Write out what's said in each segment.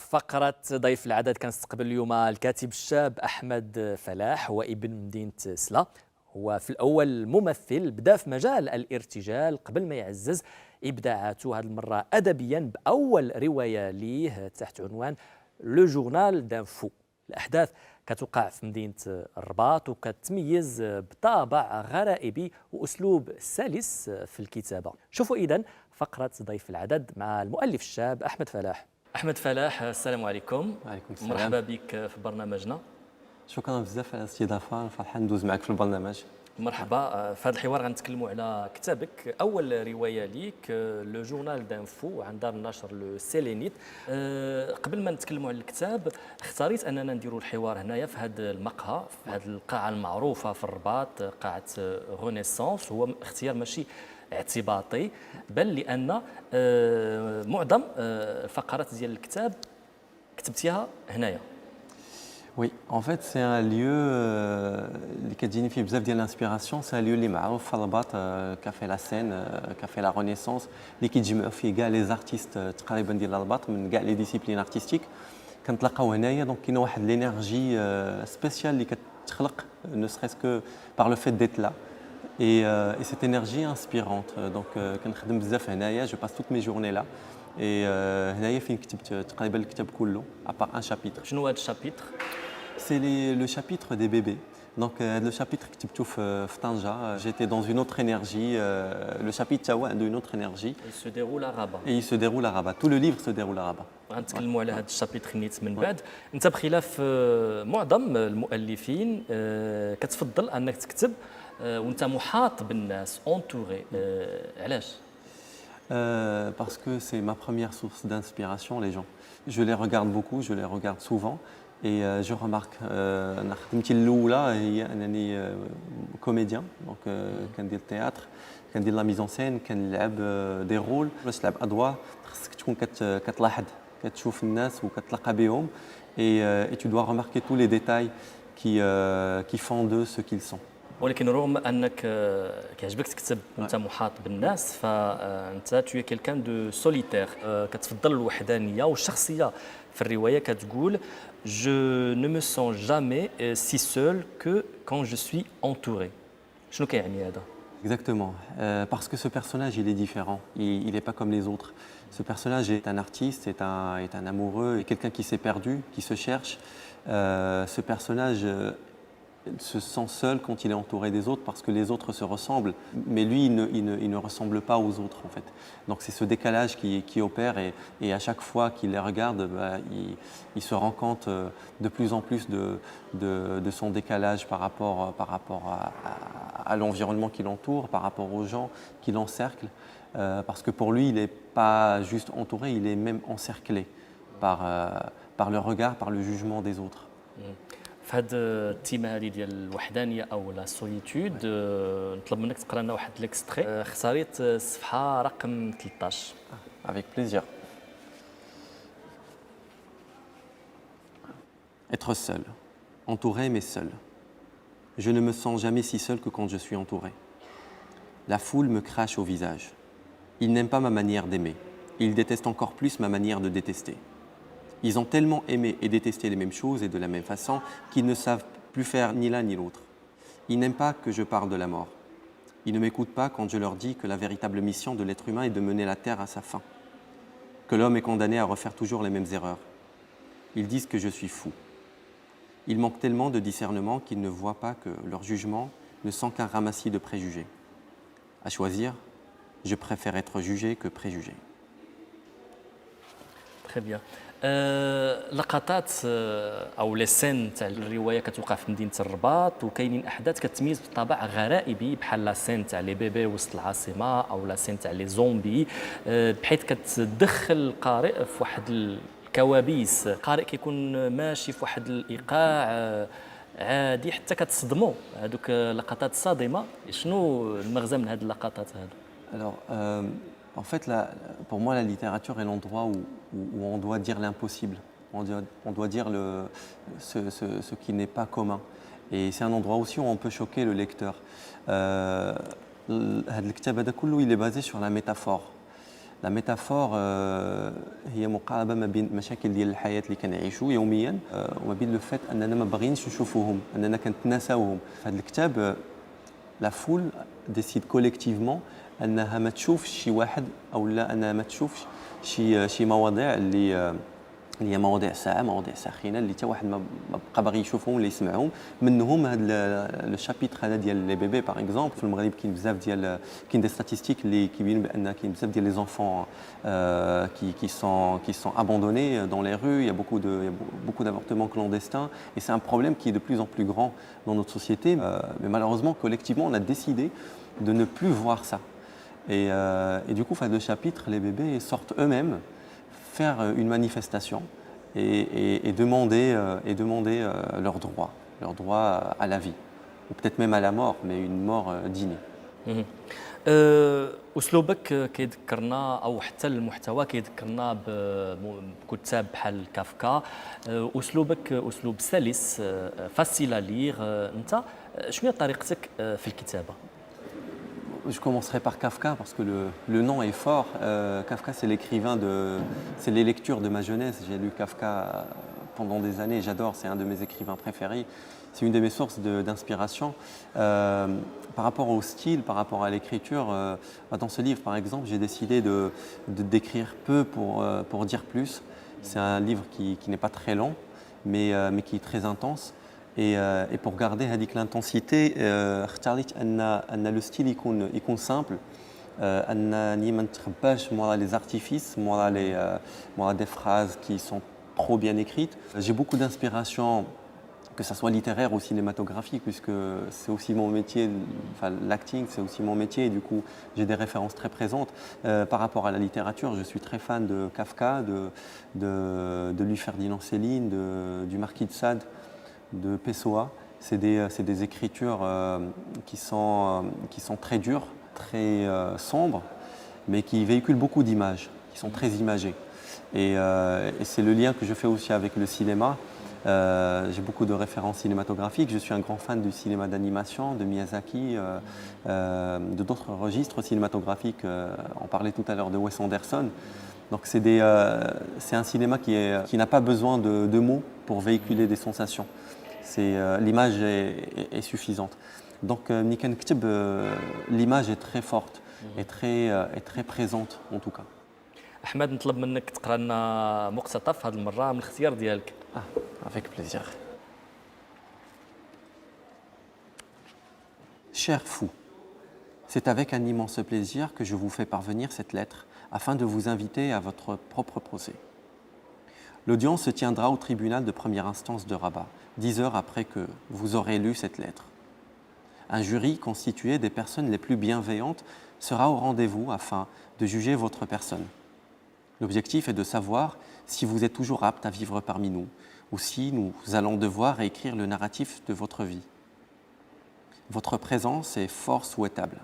فقرة ضيف العدد كنستقبل اليوم الكاتب الشاب أحمد فلاح، هو ابن مدينة سلا. هو في الأول ممثل، بدا في مجال الارتجال قبل ما يعزز إبداعاته هذه المرة أدبيا بأول رواية ليه تحت عنوان لو جورنال دان فو. الأحداث كتوقع في مدينة الرباط وكتميز بطابع غرائبي وأسلوب سلس في الكتابة. شوفوا إذن فقرة ضيف العدد مع المؤلف الشاب أحمد فلاح. أحمد فلاح، السلام عليكم. وعليكم السلام. مرحبا بك في برنامجنا. شكرا بزاف على الاستضافه، فرحان ندوز معك في البرنامج. مرحبا. في هذا الحوار غنتكلموا على كتابك، اول روايه ليك لو جورنال دانفو عن دار النشر لو سيلينيت. قبل ما نتكلموا على الكتاب، اختاريت اننا نديروا الحوار هنايا في هذا المقهى، في هذه القاعه المعروفه في الرباط، قاعه غونيسونس. هو اختيار ماشي اعتباطي، بل لان معظم الفقرات ديال الكتاب كتبتيها هنايا. Oui, en fait, c'est un lieu اللي كتجيني فيه بزاف ديال الانسبيراسيون. سي ان lieu اللي معروف في الرباط، كافي لا سين، كافي لا رونيسونس، اللي كيتجمعوا فيه كاع لي زارتيست تقريبا ديال الرباط من كاع لي ديسيبلين ارتستيك كنتلاقاو هنايا. دونك كاينه واحد لينيرجي سبيسيال اللي كتخلق نو سريس كو بار لو فيت ديت لا. Et cette énergie inspirante. Donc, كنخدم بزاف هنايا. Je passe toutes mes journées là. Et هنايا فين كتبت تقريبا الكتاب كله à part un chapitre. شنو هذا الشابيتر؟ C'est le chapitre des bébés. Donc, le chapitre كتبته في طنجة. J'étais dans une autre énergie. Le chapitre تاعو عنده une autre énergie. Il se déroule à Rabat. Et il se déroule à Rabat. Tout le livre se déroule à Rabat. غنتكلموا على هذا الشابيتر نيت من بعد. انت بخلاف معظم المؤلفين كتفضل انك تكتب وانت محاط بالناس، اونتوري. علاش؟ Parce que c'est ma première source d'inspiration, les gens. Je les regarde beaucoup, je les regarde souvent. Et je remarque, أنا خدمتي الأولى هي أنني كوميديان. دونك كندير التياتر، كندير لا ميزون سين، كنلعب دي رول. باش تلعب أدوار خصك تكون كتلاحظ، كتشوف الناس وكتلاقى بهم. Et tu dois remarquer tous les détails qui font d'eux ce qu'ils sont. ولكن رغم انك كيعجبك تكتب وانت محاط بالناس، فانت تو كيلكان دو سوليتير، كتفضل الوحدانيه والشخصيه. في الروايه كتقول جو ne me sens jamais si seul que quand je suis entouré. شنو كيعني هذا؟ Exactement, parce que ce personnage, il est différent, il n'est pas comme les autres. Ce personnage est un artiste, est un amoureux, est quelqu'un qui s'est perdu, qui se cherche. Ce personnage se sent seul quand il est entouré des autres parce que les autres se ressemblent, mais lui, il ne ressemble pas aux autres en fait. Donc c'est ce décalage qui opère et à chaque fois qu'il les regarde, il se rend compte de plus en plus de son décalage par rapport à l'environnement qui l'entoure, par rapport aux gens qui l'encerclent, parce que pour lui, il n'est pas juste entouré, il est même encerclé par le regard, par le jugement des autres. في هذا التيمه هذه ديال الوحدانيه او لا سوليتود، نطلب منك تقرا لنا واحد ليكستري. اختاريت الصفحه رقم 13. Avec plaisir. Être seul, entouré mais seul. Je ne me sens jamais si seul que quand je suis entouré. La foule me crache au visage. Ils n'aiment pas ma manière d'aimer. Ils détestent encore plus ma manière de détester. Ils ont tellement aimé et détesté les mêmes choses et de la même façon qu'ils ne savent plus faire ni l'un ni l'autre. Ils n'aiment pas que je parle de la mort. Ils ne m'écoutent pas quand je leur dis que la véritable mission de l'être humain est de mener la Terre à sa fin. Que l'homme est condamné à refaire toujours les mêmes erreurs. Ils disent que je suis fou. Ils manquent tellement de discernement qu'ils ne voient pas que leur jugement ne sont qu'un ramassis de préjugés. À choisir, je préfère être jugé que préjugé. Très bien. لقطات او لي سين تاع الروايه كتوقع في مدينه الرباط، وكاينين احداث كتميز بطابع غرائبي بحال لا سين تاع لي بيبي وسط العاصمه او لا سين تاع لي زومبي، بحيث كتدخل القارئ في واحد الكوابيس. القارئ كيكون ماشي في واحد الايقاع عادي حتى كتصدموا. هذوك لقطات صادمه، شنو المغزى من هذه اللقطات هذو؟ Alors, en fait, pour moi, la littérature est l'endroit où on doit dire l'impossible. On doit dire ce qui n'est pas commun. Et c'est un endroit aussi où on peut choquer le lecteur. هذا الكتاب هذا كله il est basé sur la métaphore. لا ميتافور هي مقاربه ما بين المشاكل ديال الحياه اللي كنعيشوا يوميا وما بين لو فات اننا ما باغيينش نشوفوهم اننا كنتناساوهم. في هذا الكتاب لا فول ديسيد كوليكتيفمون انها ما تشوفش شي واحد او لا انها ما تشوفش شي مواضيع اللي هي مواضيع ساعه، مواضيع ساخنه اللي حتى واحد ما بقى باغي يشوفهم ولا يسمعهم. منهم هذا لو شابيتر هذا ديال لي بيبي باغ اكزومبل. في المغرب كاين بزاف ديال كاين دي ستاتيستيك اللي كيبينوا بان كاين بزاف ديال لي زونفون qui sont abandonnés dans les rues. Il y a beaucoup d'avortements clandestins et c'est un problème qui est de plus en plus grand dans notre société. Mais malheureusement, collectivement, on a décidé de ne plus voir ça. Et du coup, fin de chapitre, les bébés sortent eux-mêmes faire une manifestation et demander leur droit à la vie, ou peut-être même à la mort, mais une mort digne. مهم. اسلوبك كيذكرنا او حتى المحتوى كيذكرنا بكتاب بحال كافكا. اسلوبك اسلوب سلس فاسيل ليغ. انت شنو هي طريقتك في الكتابه؟ Je commencerai par Kafka parce que le nom est fort. Kafka, c'est les lectures de ma jeunesse. J'ai lu Kafka pendant des années, j'adore, c'est un de mes écrivains préférés. C'est une de mes sources d'inspiration. Par rapport au style, par rapport à l'écriture, dans ce livre par exemple, j'ai décidé d'écrire peu pour dire plus. C'est un livre qui n'est pas très long, mais qui est très intense. Et pour garder l'intensité, اختاريت ان le style يكون simple, انني ما نتخباش مورا les artifices, مورا des phrases qui sont trop bien écrites. J'ai beaucoup d'inspiration, que ce soit littéraire ou cinématographique, puisque c'est aussi mon métier, enfin l'acting c'est aussi mon métier, et du coup j'ai des références très présentes. Par rapport à la littérature, je suis très fan de Kafka, de Louis Ferdinand Céline, du Marquis de Sade, de Pessoa. C'est des écritures qui sont très dures, très sombres, mais qui véhiculent beaucoup d'images, qui sont très imagées. Et c'est le lien que je fais aussi avec le cinéma. J'ai beaucoup de références cinématographiques. Je suis un grand fan du cinéma d'animation, de Miyazaki, de d'autres registres cinématographiques. On parlait tout à l'heure de Wes Anderson. Donc c'est un cinéma qui n'a pas besoin de mots pour véhiculer des sensations. L'image est suffisante. Donc l'image est très forte et très présente en tout cas. احمد نطلب منك تقرا لنا مقتطف هذه المره من الاختيار ديالك. Avec plaisir. Cher fou, c'est avec un immense plaisir que je vous fais parvenir cette lettre afin de vous inviter à votre propre procès. L'audience se tiendra au tribunal de première instance de Rabat, 10 heures après que vous aurez lu cette lettre. Un jury constitué des personnes les plus bienveillantes sera au rendez-vous afin de juger votre personne. L'objectif est de savoir si vous êtes toujours apte à vivre parmi nous ou si nous allons devoir réécrire le narratif de votre vie. Votre présence est fort souhaitable.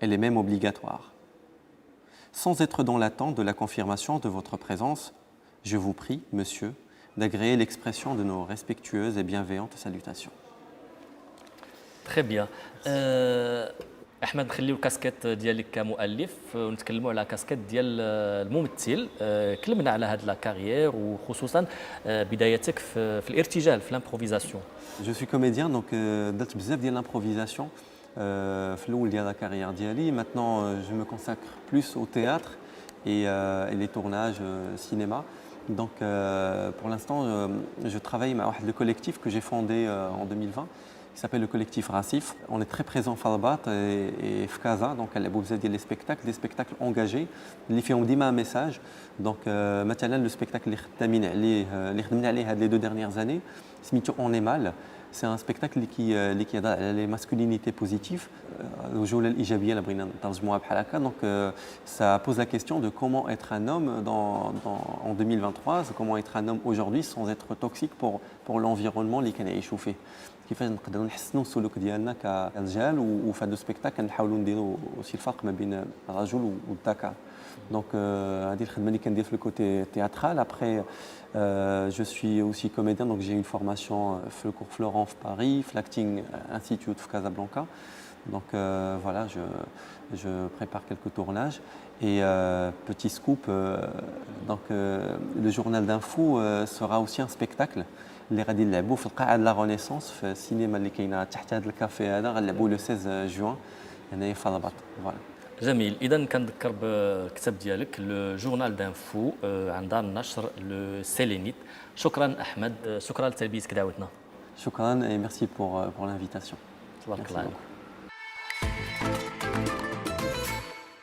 Elle est même obligatoire. Sans être dans l'attente de la confirmation de votre présence, je vous prie, monsieur, d'agréer l'expression de nos respectueuses et bienveillantes salutations. Très bien. احمد نخليو الكاسكيت ديالك كمؤلف ونتكلموا على كاسكيت ديال الممثل. كلمنا على هاد لا كارير وخصوصا بدايتك في الارتجال في الامبروفيزاسيون. Je suis comédien donc درت بزاف ديال l'improvisation في الاول ديال لا كارير ديالي. Maintenant je me consacre plus au théâtre et les tournages cinéma. Donc pour l'instant je travaille avec le collectif que j'ai fondé en 2020 qui s'appelle le collectif Racif. On est très présent à Rabat et Fkaza, donc elle a beaucoup des spectacles engagés, اللي فيهم ديما un message. Donc مثلا le spectacle اللي خدمنا عليه هاد les 2 dernières années سميتو On est mal. C'est un spectacle اللي كيهضر على les masculinités positives, الرجوله الايجابيه اللي بغينا نترجموها بحال هكا. Donc ça pose la question de comment être un homme en 2023, comment être un homme aujourd'hui sans être toxique pour l'environnement اللي كنعيشوا فيه. كيفاش نقدروا نحسنوا السلوك ديالنا كرجال وفي هذا السبيكتاكل كنحاولوا نديروا شي الفرق ما بين الرجل والذكر. Donc هذه الخدمه اللي كندير في الكوتي تhéâtral. Après je suis aussi comédien, donc j'ai une formation في le cours Florent في Paris, في l'acting institute في Casablanca. Donc voilà, je prépare quelques tournages Et petit scoop, le journal d'info sera aussi un spectacle اللي غادي نلعبوا في القاعة لا رونيسانس في السينما اللي كاينه تحت هذا الكافي هذا غنلعبوا لو 16 جوان هنايا في الرباط فوالا. جميل. اذا كنذكر بالكتاب ديالك لو جورنال دانفو عن دار النشر لو سيلينيت. شكرا احمد، شكرا لتلبيتك دعوتنا. شكرا et merci pour l'invitation. تبارك الله عليك.